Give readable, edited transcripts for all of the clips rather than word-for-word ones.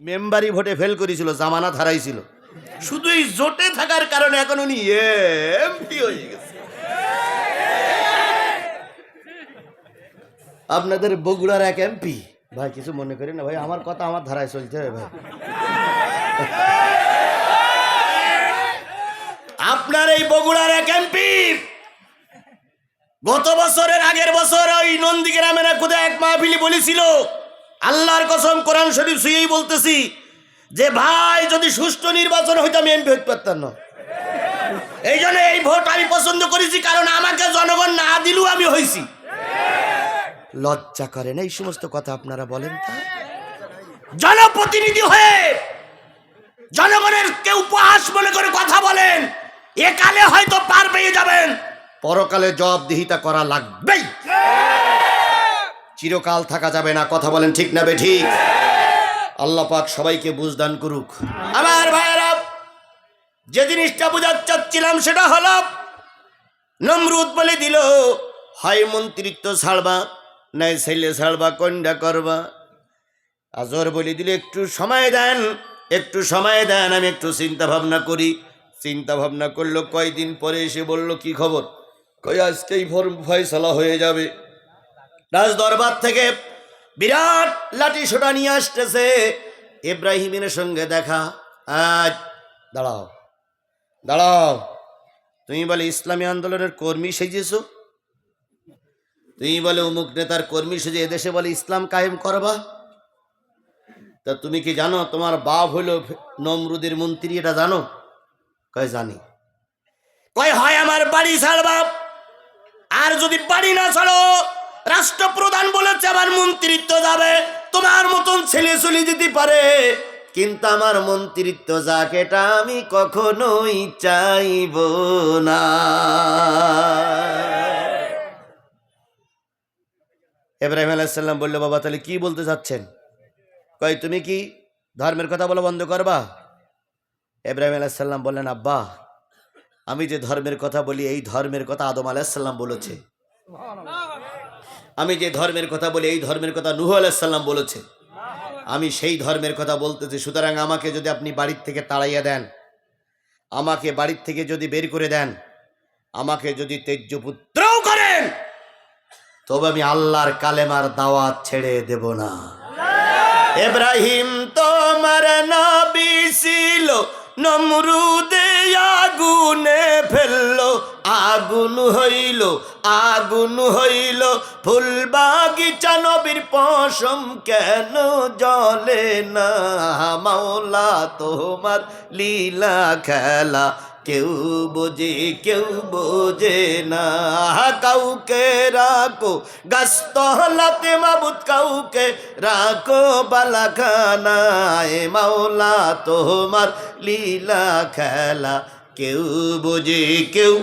মেম্বারি ভোটে ফেল করেছিল, জামানত হারাইছিল, শুধু এই জোটে থাকার কারণে এখন উনি এমপি হয়ে গেছে। আপনাদের বগুড়ার এক এমপি ভাই, কিছু মনে করেন না ভাই, আমার কথা আমার ধারায় চলছে ভাই। আপনার এই বগুড়ার এক এমপি গত বছরের আগের বছর ওই নন্দীগ্রামের এক মাহফিলি বলেছিল, আল্লাহর কসম কোরআন শরীফ ছুঁয়েই বলতেছি, যে ভাই যদি সুষ্ঠু নির্বাচন হইতো আমি এমপি হইতে পারতাম না। এই জন্য এই ভোট আমি পছন্দ করেছি, কারণ আমাকে জনগণ না দিলেও আমি হয়েছি। লজ্জা করে না এই সমস্ত কথা আপনারা বলেন? তা জনপ্রতিনিধি হয়ে জনগণের কেউ উপহাস মনে করে কথা বলেন, একালে হয়তো পার পেয়ে যাবেন, পরকালে জবাবদিহিতা করা লাগবেই, চিরকাল থাকা যাবে না। কথা বলেন ঠিক না বেঠিক? আল্লাহ পাক সবাইকে বুঝদান করুক। আমার ভাইয়েরা, যে জিনিসটা বুঝাতে চাচ্ছিলাম সেটা হলো, নমরুদ বলে দিল, হয় মন্ত্রিত্ব ছাড়বা, নাই ছেলে ছাড়বা, কন্যা করবা। আজর বলে দিল, একটু সময় দেন, একটু সময় দেন, আমি একটু চিন্তা ভাবনা করি। চিন্তা ভাবনা করলো, কয়দিন পরে এসে বলল, কি খবর? কই আজকেই ফয়সালা হয়ে যাবে। রাজ দরবার থেকে বিরাট লাঠি সোটা নিয়ে আসতেছে, ইব্রাহিমের সঙ্গে দেখা। আজ দাঁড়াও দাঁড়াও, তুমি বলে ইসলামী আন্দোলনের কর্মী সেজেছ, তুমি বলে অমুক নেতার কর্মী সেজে এদেশে বলে ইসলাম কায়েম করবা। তা তুমি কি জানো তোমার বাপ হইল নমরুদের মন্ত্রী? এটা জানো? কয় জানি। কয় হয় আমার বাড়ি ছাড়বা, আর যদি বাড়ি না ছাড়ো, রাষ্ট্রপ্রধান বলেছে আমার মন্ত্রিত্ব যাবে। তোমার মতন ছেলে চলে যেতে পারে, কিন্তু আমার মন্ত্রিত্ব যাক, এটা আমি কখনোই চাইব না। ইব্রাহিম আলাইহিস সালাম বলল, বাবা তাহলে কি বলতে চাচ্ছেন? কয় তুমি কি ধর্মের কথা বলা বন্ধ করবা? ইব্রাহিম আলাইহিস সালাম বললেন, আব্বা আমি যে ধর্মের কথা বলি, এই ধর্মের কথা আদম আলাইহিস সালাম বলেছে। আমি যে ধর্মের কথা বলি, এই ধর্মের কথা নূহ আলাইহিস সালাম বলেছে। আমি সেই ধর্মের কথা বলতেছি। সুতরাং আমাকে যদি আপনি বাড়ির থেকে তাড়াইয়া দেন, আমাকে বাড়ির থেকে যদি বের করে দেন, আমাকে যদি তেজ্যপুত্রও করেন, তবে আমি আল্লাহর কালেমার দাওয়াত ছেড়ে দেব না। ইব্রাহিম তোমার নবী ছিল, নমরুদে আগুনে ফেললো, আগুন হইল, আগুন হইল, ফুল বাগিচা নবীর পশম কেন জ্বলে না? মাওলা তোমার লীলা খেলা কেউ বোঝে কেউ বোঝে না। কাউকে রাখো গাছতলাতে মাবুদ, কাউকে রাখো বালাখানায়, মাওলা তোমার লীলা খেলা কেউ বোঝে কেউ।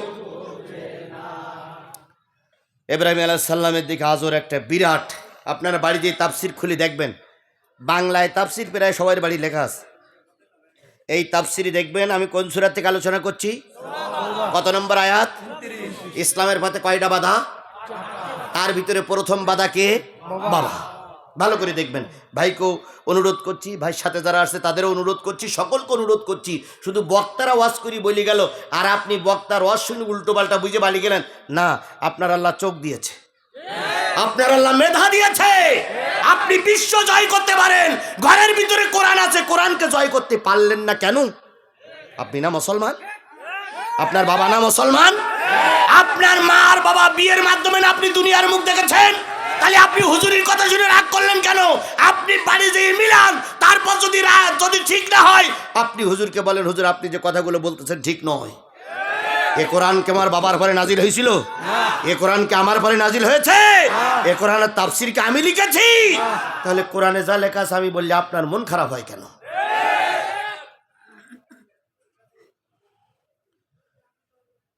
ইব্রাহিম আলাইহিস সালামের দিকে আজর একটা বিরাট, আপনারা বাড়িতে তাফসির খুলে দেখবেন, বাংলায় তাফসির প্রায় সবার বাড়ি লেখা আছে। এই তাফসিরে দেখবেন আমি কোন সূরা থেকে আলোচনা করছি, কত নম্বর আয়াত। ইসলামের পথে কয়টা বাধা? তার ভিতরে প্রথম বাধা কে? বাবা। ভালো করে দেখবেন। ভাইকেও অনুরোধ করছি, ভাইয়ের সাথে যারা আসছে তাদেরও অনুরোধ করছি, সকলকে অনুরোধ করছি, শুধু বক্তারা ওয়াজ করি বলে গেল আর আপনি বক্তার ওয়াজ শুনে উল্টো পাল্টা বুঝে বালি গেলেন না। আপনার আল্লাহ চোখ দিয়েছে, আপনার আল্লাহ মেধা দিয়েছে, আপনি বিশ্ব জয় করতে পারেন। ঘরের ভিতরে কোরআন আছে, কোরআনকে জয় করতে পারলেন না কেন? আপনি না মুসলমান? আপনার বাবা না মুসলমান? আপনার মা আর বাবা বিয়ের মাধ্যমে না আপনি দুনিয়ার মুখ দেখেছেন? তাহলে আপনি হুজুরের কথা শুনে রাগ করলেন কেন? আপনি বাড়ি যেয়ে মিলান, তারপর যদি ঠিক না হয় আপনি হুজুরকে বলেন, হুজুর আপনি যে কথাগুলো বলতেছেন ঠিক নয়। এ কোরআন কে আমার বাবার পরে নাজিল হয়েছিল? এ কোরআন কে আমার পরে নাজিল হয়েছে? এ কোরআনের তাফসীর কে আমি লিখেছি? তাহলে কোরআনে যা লেখা আছে আমি বললে আপনার মন খারাপ হয় কেন?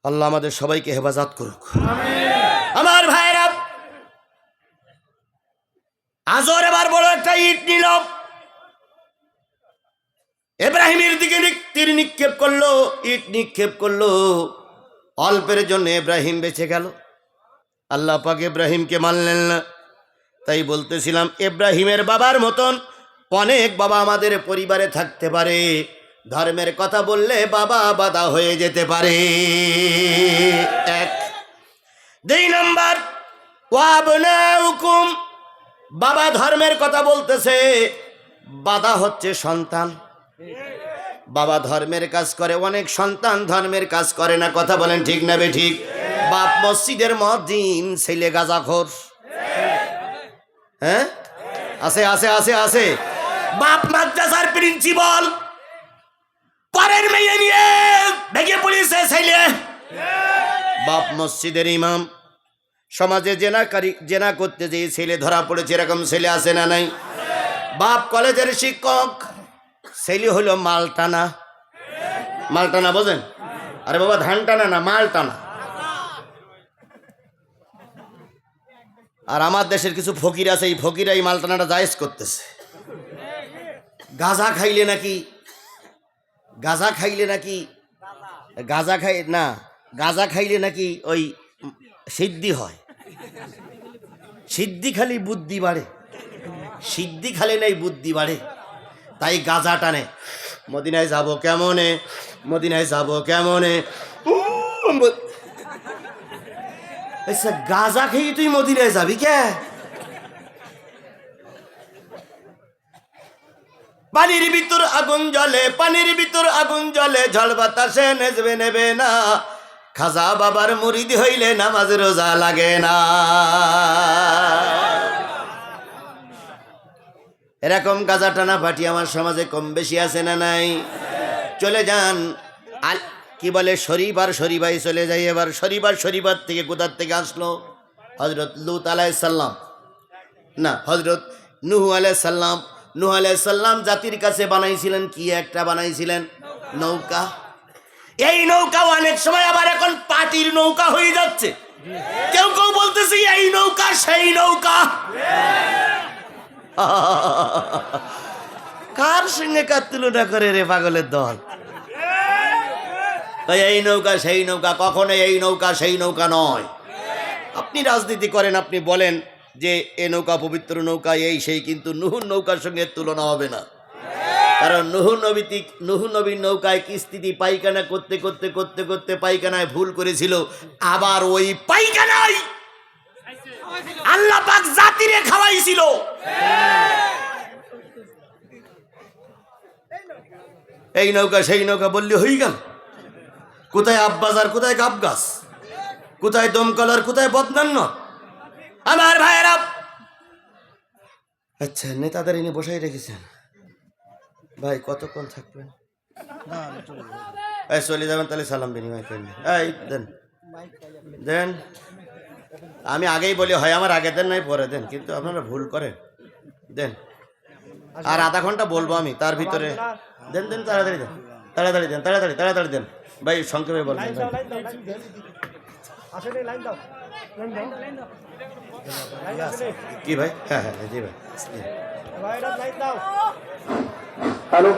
আল্লাহ আমাদের সবাইকে হেফাজত করুক। আমার ভাইরা, আজর এবার বড় একটা ইট নিল, ইব্রাহিমের দিকে তীর নিক্ষেপ করলো, ইট নিক্ষেপ করলো। অল্পের জন্য ইব্রাহিম বেঁচে গেল। আল্লাহ পাক ইব্রাহিমকে মানলেন না। তাই বলতেছিলাম, ইব্রাহিমের বাবার মতন অনেক বাবা আমাদের পরিবারে থাকতে পারে, ধর্মের কথা বললে বাবা বাধা হয়ে যেতে পারে। এক। 2 নম্বর, ওয়াবনাউকুম, বাবা ধর্মের কথা বলতেছে, বাধা হচ্ছে সন্তান। বাবা ধর্মের কাজ করে, অনেক সন্তান ধর্মের কাজ করে না। কথা বলেন ঠিক না বে ঠিক? বাপ মসজিদের মুয়াজ্জিন, ছেলে গাঁজাখোর। হ্যাঁ, আছে আছে আছে আছে। বাপ মাদ্রাসার প্রিন্সিপাল, পরের মেয়ে নিয়ে ভেগে পুলিশে ছেলে। বাপ মসজিদের ইমাম, সমাজে জেনা করতে যে ছেলে ধরা পড়েছে, এরকম ছেলে আছে না নাই? বাপ কলেজের শিক্ষক, ছেলে হলো মালটানা। মালটানা বোঝেন? আরে বাবা ধান টানা না, মালটানা। আর আমার দেশের কিছু ফকির আছে, এই ফকিরা এই মালটানাটা জায়েজ করতেছে। গাঁজা খাইলে নাকি গাঁজা খাইলে নাকি ওই সিদ্ধি হয়। সিদ্ধি খালি বুদ্ধি বাড়ে, সিদ্ধি খালি নেই বুদ্ধি বাড়ে, তাই গাঁজা টানে। মদিনায় যাব কেমনে, মদিনায় যাব কেমনে। আচ্ছা, গাঁজা খেয়ে তুই মদিনায় যাবি কে? পানির ভিতর আগুন জ্বলে, পানির ভিতর আগুন জ্বলে, ঝড় বাতাসে নেবে না। খাজা বাবার মুরিদ হইলে নামাজ রোজা লাগে না। এরকম গাঁজা টানা পার্টি আমার সমাজে কম বেশি আছে না নাই? চলে যান, কি বলে শরীফ আর শরীফাই চলে যাই। এবার শরীফ আর শরীফার থেকে কোথার থেকে আসলো? হজরত লূত আলাইহিস সালাম, না হজরত নূহ আলাইহিস সালাম। নূহ আলাইহিস সালাম জাতির কাছে বানাইছিলেন কি? একটা বানাইছিলেন নৌকা। এই নৌকা অনেক সময় আবার এখন পার্টির নৌকা হয়ে যাচ্ছে। কেউ কেউ বলতেছে এই নৌকা সেই নৌকা। কার সঙ্গে কার তুলনা করে রে পাগলের দল? এই নৌকা সেই নৌকা, কখনো এই নৌকা সেই নৌকা নয়। আপনি রাজনীতি করেন, আপনি বলেন যে এ নৌকা পবিত্র নৌকা, এই সেই, কিন্তু নূহুর নৌকার সঙ্গে তুলনা হবে না। কারণ নূহ নবীর নৌকায় কিস্তিতে পায়খানা করতে করতে করতে করতে পায়খানায় ভুল করেছিল, আবার ওই পায়খানায় আল্লাহ পাক জাতিরে খাওয়াইছিল। এই নৌকা সেই নৌকা বললে হয়ে গেল? কোথায় আব্বাস আর কোথায় গাবগাছ, কোথায় দমকল আর কোথায় বদনান্য? আমার ভাইয়েরা, আচ্ছা নেতাদের এনে বসাই রেখেছেন ভাই, কতক্ষণ থাকবেন? চলে যাবেন তাহলে সালাম বিনিময় করেন। এই দেন দেন, আমি আগেই বলি হয় আমার আগে দেন, নাই পরে দেন, কিন্তু আপনারা ভুল করেন। দেন, আর আধা ঘন্টা বলবো আমি, তার ভিতরে দেন দেন, তাড়াতাড়ি দেন, তাড়াতাড়ি দেন, তাড়াতাড়ি তাড়াতাড়ি দেন ভাই, সংক্ষেপে বলবেন। কি ভাই? হ্যাঁ হ্যাঁ জি ভাই। হ্যালো।